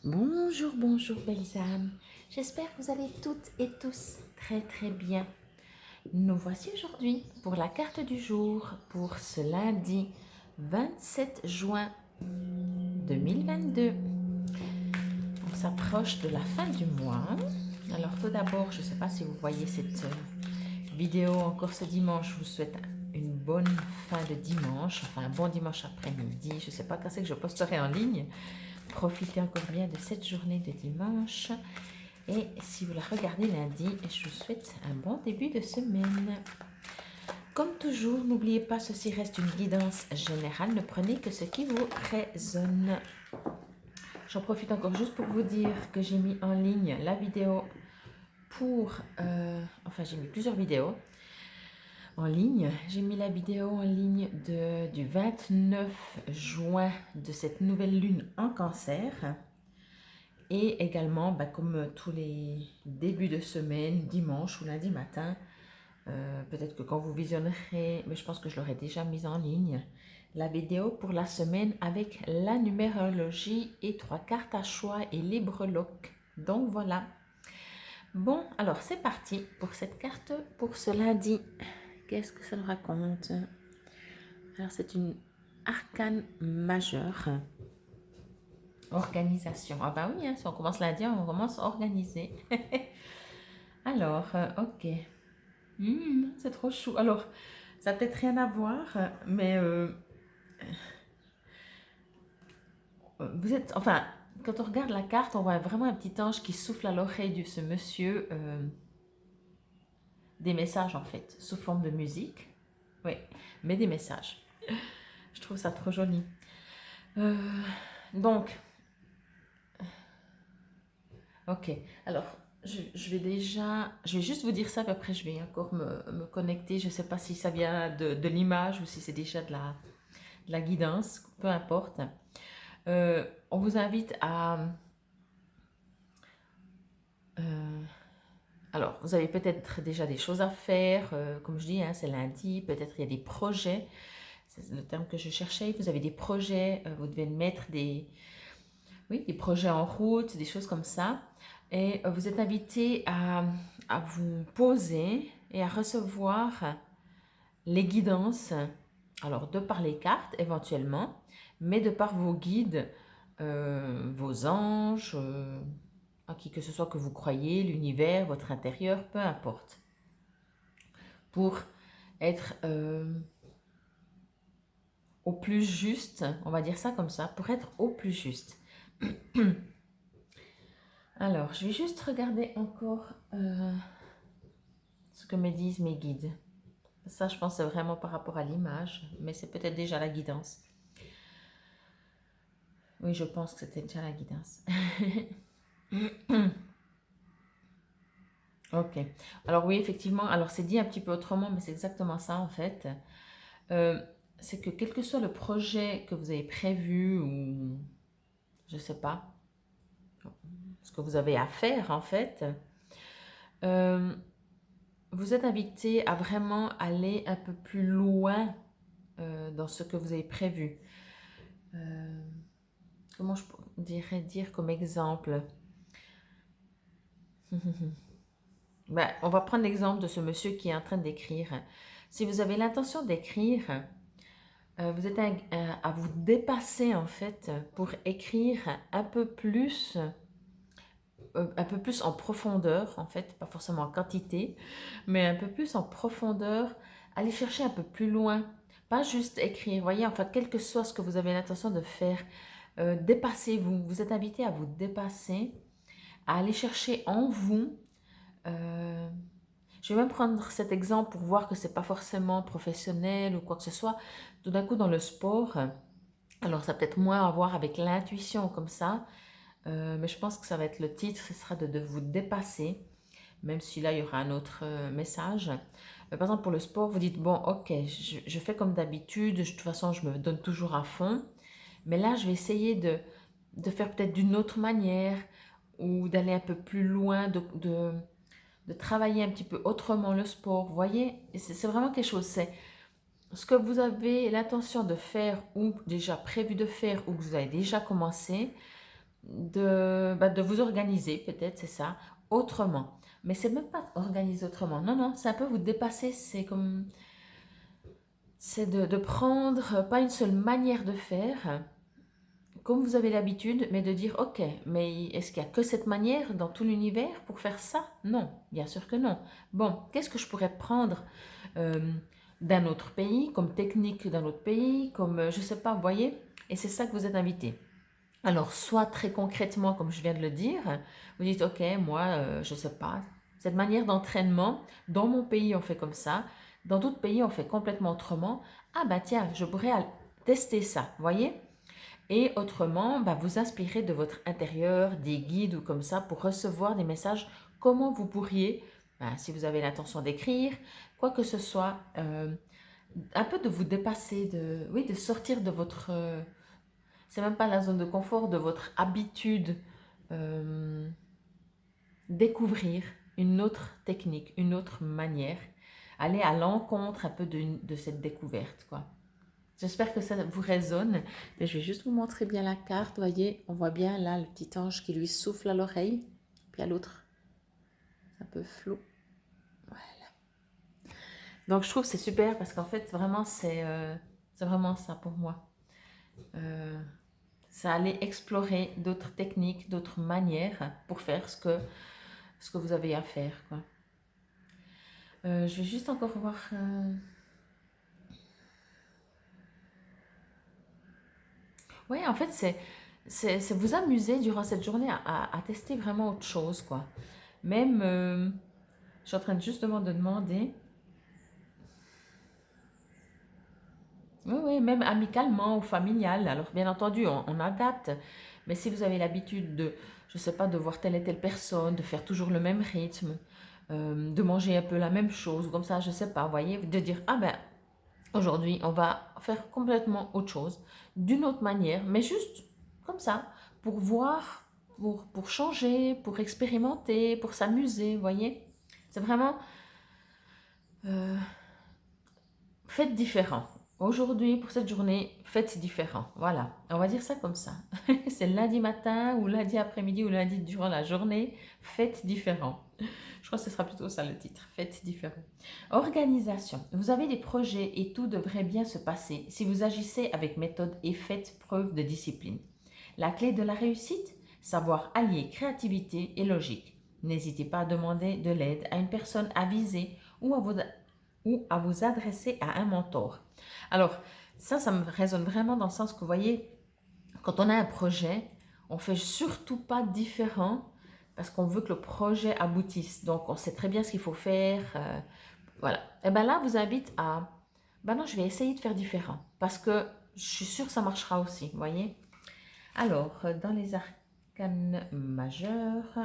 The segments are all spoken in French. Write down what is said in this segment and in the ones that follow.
Bonjour, bonjour belles âmes. J'espère que vous allez toutes et tous très très bien. Nous voici aujourd'hui pour la carte du jour pour ce lundi 27 juin 2022. On s'approche de la fin du mois. Alors tout d'abord, je ne sais pas si vous voyez cette vidéo encore ce dimanche. Je vous souhaite une bonne fin de dimanche, enfin un bon dimanche après-midi. Je ne sais pas quand c'est que je posterai en ligne. Profitez encore bien de cette journée de dimanche. Et si vous la regardez lundi, je vous souhaite un bon début de semaine. Comme toujours, n'oubliez pas, ceci reste une guidance générale. Ne prenez que ce qui vous résonne. J'en profite encore juste pour vous dire que j'ai mis en ligne la vidéo pour... enfin, j'ai mis plusieurs vidéos en ligne. J'ai mis la vidéo en ligne du 29 juin de cette nouvelle lune en cancer. Et également, comme tous les débuts de semaine, dimanche ou lundi matin, peut-être que quand vous visionnerez, mais je pense que je l'aurai déjà mise en ligne, la vidéo pour la semaine avec la numérologie et 3 cartes à choix et libre loc. Donc voilà. Bon, alors c'est parti pour cette carte pour ce lundi. Qu'est-ce que ça nous raconte? Alors c'est une arcane majeure. Organisation. Ah bah oui, hein, si on commence lundi, on commence à organiser. Alors, ok. C'est trop chou. Alors, ça n'a peut-être rien à voir, mais vous êtes... Enfin, quand on regarde la carte, on voit vraiment un petit ange qui souffle à l'oreille de ce monsieur des messages, en fait, sous forme de musique. Oui, mais des messages. Je trouve ça trop joli. Euh, donc, ok. Alors, je vais juste vous dire ça, puis après je vais encore me connecter. Je ne sais pas si ça vient de l'image ou si c'est déjà de la guidance, peu importe. On vous invite à... alors, vous avez peut-être déjà des choses à faire, comme je dis, hein, c'est lundi, peut-être il y a des projets, c'est le terme que je cherchais, vous avez des projets, vous devez mettre oui, des projets en route, des choses comme ça, et vous êtes invité à vous poser et à recevoir les guidances, alors de par les cartes éventuellement, mais de par vos guides, vos anges, à qui que ce soit que vous croyez, l'univers, votre intérieur, peu importe, pour être au plus juste, on va dire ça comme ça, pour être au plus juste. Alors, je vais juste regarder encore ce que me disent mes guides. Ça, je pense, c'est vraiment par rapport à l'image, mais c'est peut-être déjà la guidance. Oui, je pense que c'était déjà la guidance. Ok. Alors oui, effectivement, alors c'est dit un petit peu autrement, mais c'est exactement ça en fait. C'est que quel que soit le projet que vous avez prévu ou je sais pas, ce que vous avez à faire en fait, euh, vous êtes invité à vraiment aller un peu plus loin dans ce que vous avez prévu. Comment je pourrais dire comme exemple? On va prendre l'exemple de ce monsieur qui est en train d'écrire. Si vous avez l'intention d'écrire, vous êtes à vous dépasser en fait pour écrire un peu plus en profondeur en fait, pas forcément en quantité, mais un peu plus en profondeur, aller chercher un peu plus loin, pas juste écrire, voyez, en fait, quel que soit ce que vous avez l'intention de faire, dépassez-vous, vous êtes invité à vous dépasser, à aller chercher en vous. euh, je vais même prendre cet exemple pour voir que c'est pas forcément professionnel ou quoi que ce soit. Tout d'un coup dans le sport, alors ça a peut-être moins à voir avec l'intuition comme ça, mais je pense que ça va être le titre, ce sera de vous dépasser, même si là il y aura un autre message. Par exemple pour le sport, vous dites bon ok, je fais comme d'habitude, de toute façon je me donne toujours à fond, mais là je vais essayer de faire peut-être d'une autre manière ou d'aller un peu plus loin, de travailler un petit peu autrement le sport. Vous voyez, c'est vraiment quelque chose, c'est ce que vous avez l'intention de faire ou déjà prévu de faire ou que vous avez déjà commencé. de vous organiser, peut-être, c'est ça, autrement. Mais c'est même pas organiser autrement. Non, non, c'est un peu vous dépasser. C'est de prendre pas une seule manière de faire, comme vous avez l'habitude, mais de dire, ok, mais est-ce qu'il y a que cette manière dans tout l'univers pour faire ça? Non, bien sûr que non. Bon, qu'est-ce que je pourrais prendre euh, d'un autre pays, comme technique d'un autre pays, comme, je sais pas, vous voyez? Et c'est ça que vous êtes invité. Alors, soit très concrètement, comme je viens de le dire, vous dites, ok, moi, je sais pas, cette manière d'entraînement, dans mon pays, on fait comme ça, dans d'autres pays, on fait complètement autrement. Ah bah tiens, je pourrais tester ça, voyez? Et autrement, bah, vous inspirez de votre intérieur, des guides ou comme ça, pour recevoir des messages, comment vous pourriez, bah, si vous avez l'intention d'écrire, quoi que ce soit, un peu de vous dépasser, oui, de sortir de votre c'est même pas la zone de confort, de votre habitude, euh, découvrir une autre technique, une autre manière, aller à l'encontre un peu de cette découverte, quoi. J'espère que ça vous résonne. Mais je vais juste vous montrer bien la carte, voyez, on voit bien là le petit ange qui lui souffle à l'oreille, puis à l'autre, c'est un peu flou. Voilà. Donc je trouve que c'est super parce qu'en fait, vraiment, c'est vraiment ça pour moi. Ça allait explorer d'autres techniques, d'autres manières pour faire ce que vous avez à faire, quoi. Je vais juste encore voir. Oui, en fait, c'est vous amuser durant cette journée à tester vraiment autre chose, quoi. Même, je suis en train de justement de demander. Oui, oui, même amicalement ou familial. Alors, bien entendu, on adapte. Mais si vous avez l'habitude de, je sais pas, de voir telle et telle personne, de faire toujours le même rythme, de manger un peu la même chose, comme ça, je sais pas, vous voyez, de dire, ah ben, aujourd'hui, on va faire complètement autre chose, d'une autre manière, mais juste comme ça, pour voir, pour changer, pour expérimenter, pour s'amuser, vous voyez. C'est vraiment, euh, faites différent. Aujourd'hui, pour cette journée, faites différent. Voilà, on va dire ça comme ça. C'est lundi matin ou lundi après-midi ou lundi durant la journée, faites différent. Je crois que ce sera plutôt ça le titre, faites différent. Organisation. Vous avez des projets et tout devrait bien se passer si vous agissez avec méthode et faites preuve de discipline. La clé de la réussite, savoir allier créativité et logique. N'hésitez pas à demander de l'aide à une personne avisée ou à vous adresser à un mentor. Alors, ça me résonne vraiment dans le sens que, vous voyez, quand on a un projet, on ne fait surtout pas différent parce qu'on veut que le projet aboutisse. Donc, on sait très bien ce qu'il faut faire. Voilà. Et bien là, vous invite à, ben non, je vais essayer de faire différent parce que je suis sûre que ça marchera aussi, vous voyez. Alors, dans les arcanes majeures,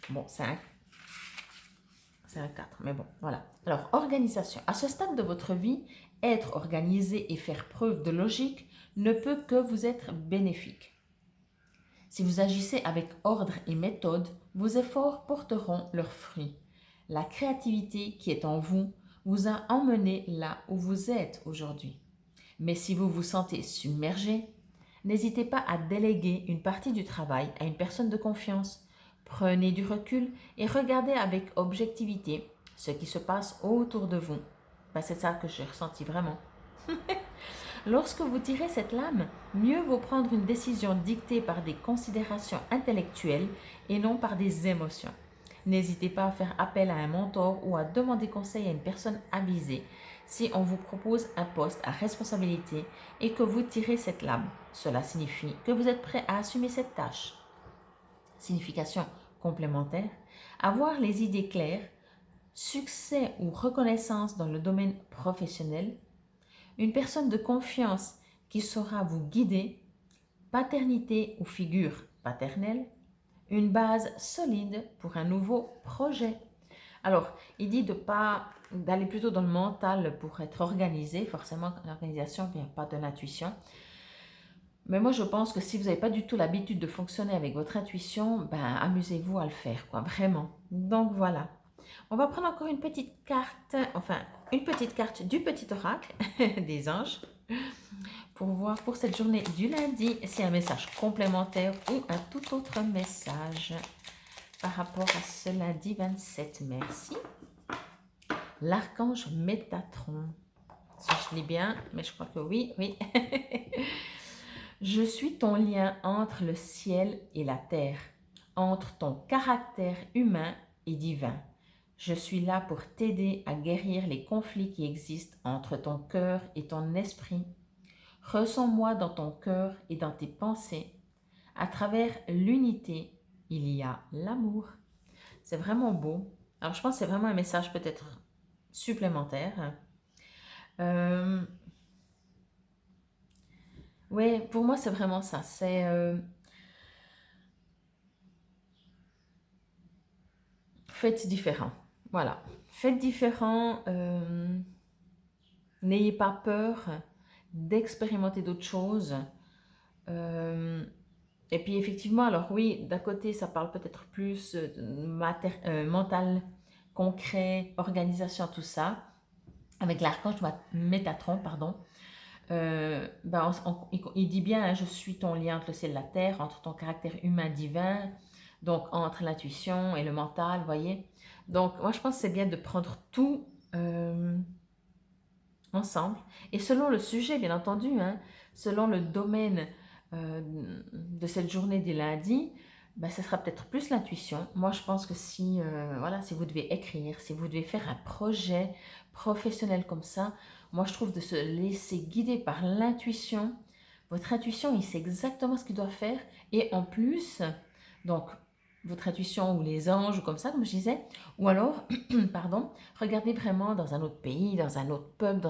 bon, c'est un 4, mais bon, voilà. Alors, organisation. À ce stade de votre vie, être organisé et faire preuve de logique ne peut que vous être bénéfique. Si vous agissez avec ordre et méthode, vos efforts porteront leurs fruits. La créativité qui est en vous a emmené là où vous êtes aujourd'hui. Mais si vous vous sentez submergé, n'hésitez pas à déléguer une partie du travail à une personne de confiance. Prenez du recul et regardez avec objectivité ce qui se passe autour de vous. Ben, c'est ça que j'ai ressenti vraiment. Lorsque vous tirez cette lame, mieux vaut prendre une décision dictée par des considérations intellectuelles et non par des émotions. N'hésitez pas à faire appel à un mentor ou à demander conseil à une personne avisée si on vous propose un poste à responsabilité et que vous tirez cette lame. Cela signifie que vous êtes prêt à assumer cette tâche. Signification complémentaire, avoir les idées claires, succès ou reconnaissance dans le domaine professionnel, une personne de confiance qui saura vous guider, paternité ou figure paternelle, une base solide pour un nouveau projet. Alors, il dit d'aller plutôt dans le mental pour être organisé. Forcément, l'organisation ne vient pas de l'intuition. Mais moi, je pense que si vous n'avez pas du tout l'habitude de fonctionner avec votre intuition, ben, amusez-vous à le faire, quoi, vraiment. Donc, voilà. On va prendre encore une petite carte, enfin, une petite carte du petit oracle des anges pour voir pour cette journée du lundi s'il y a un message complémentaire ou un tout autre message par rapport à ce lundi 27. Merci. L'archange Métatron. Si je lis bien, mais je crois que oui, oui. Je suis ton lien entre le ciel et la terre, entre ton caractère humain et divin. Je suis là pour t'aider à guérir les conflits qui existent entre ton cœur et ton esprit. Ressens-moi dans ton cœur et dans tes pensées. À travers l'unité, il y a l'amour. C'est vraiment beau. Alors, je pense que c'est vraiment un message peut-être supplémentaire. Oui, pour moi, c'est vraiment ça. C'est faites différent. Voilà. Faites différent. N'ayez pas peur d'expérimenter d'autres choses. Et puis effectivement, alors oui, d'un côté, ça parle peut-être plus mental, concret, organisation, tout ça. Avec l'archange Métatron, pardon. Il dit bien, hein, je suis ton lien entre le ciel et la terre, entre ton caractère humain divin, donc entre l'intuition et le mental, voyez. Donc moi je pense que c'est bien de prendre tout ensemble. Et selon le sujet, bien entendu, hein, selon le domaine de cette journée des lundis, ce sera peut-être plus l'intuition. Moi, je pense que si, voilà, si vous devez écrire, si vous devez faire un projet professionnel comme ça, moi, je trouve de se laisser guider par l'intuition. Votre intuition, il sait exactement ce qu'il doit faire. Et en plus, donc, votre intuition ou les anges, ou comme ça, comme je disais, ou alors, pardon, regardez vraiment dans un autre pays, dans un autre peuple,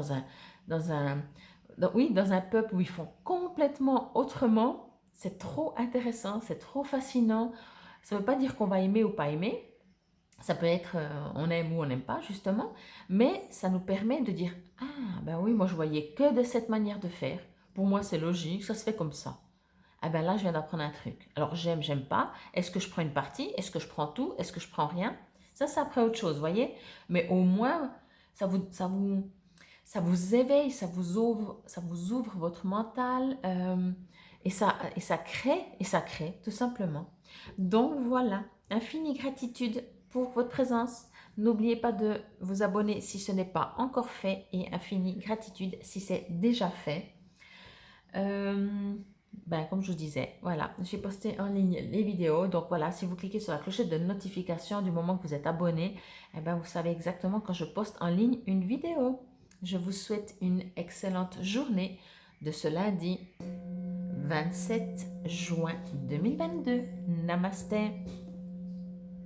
oui, dans un peuple où ils font complètement autrement. C'est trop intéressant, c'est trop fascinant. Ça ne veut pas dire qu'on va aimer ou pas aimer. Ça peut être on aime ou on n'aime pas, justement. Mais ça nous permet de dire, ah, ben oui, moi je voyais que de cette manière de faire. Pour moi, c'est logique, ça se fait comme ça. Ah ben là, je viens d'apprendre un truc. Alors, j'aime pas. Est-ce que je prends une partie? Est-ce que je prends tout? Est-ce que je prends rien? Ça, c'est après autre chose, voyez? Mais au moins, ça vous éveille, ça vous ouvre votre mental et ça crée, tout simplement. Donc voilà, infinie gratitude pour votre présence. N'oubliez pas de vous abonner si ce n'est pas encore fait et infinie gratitude si c'est déjà fait. Comme je vous disais, voilà, j'ai posté en ligne les vidéos. Donc voilà, si vous cliquez sur la clochette de notification du moment que vous êtes abonné, vous savez exactement quand je poste en ligne une vidéo. Je vous souhaite une excellente journée de ce lundi 27 juin 2022. Namasté.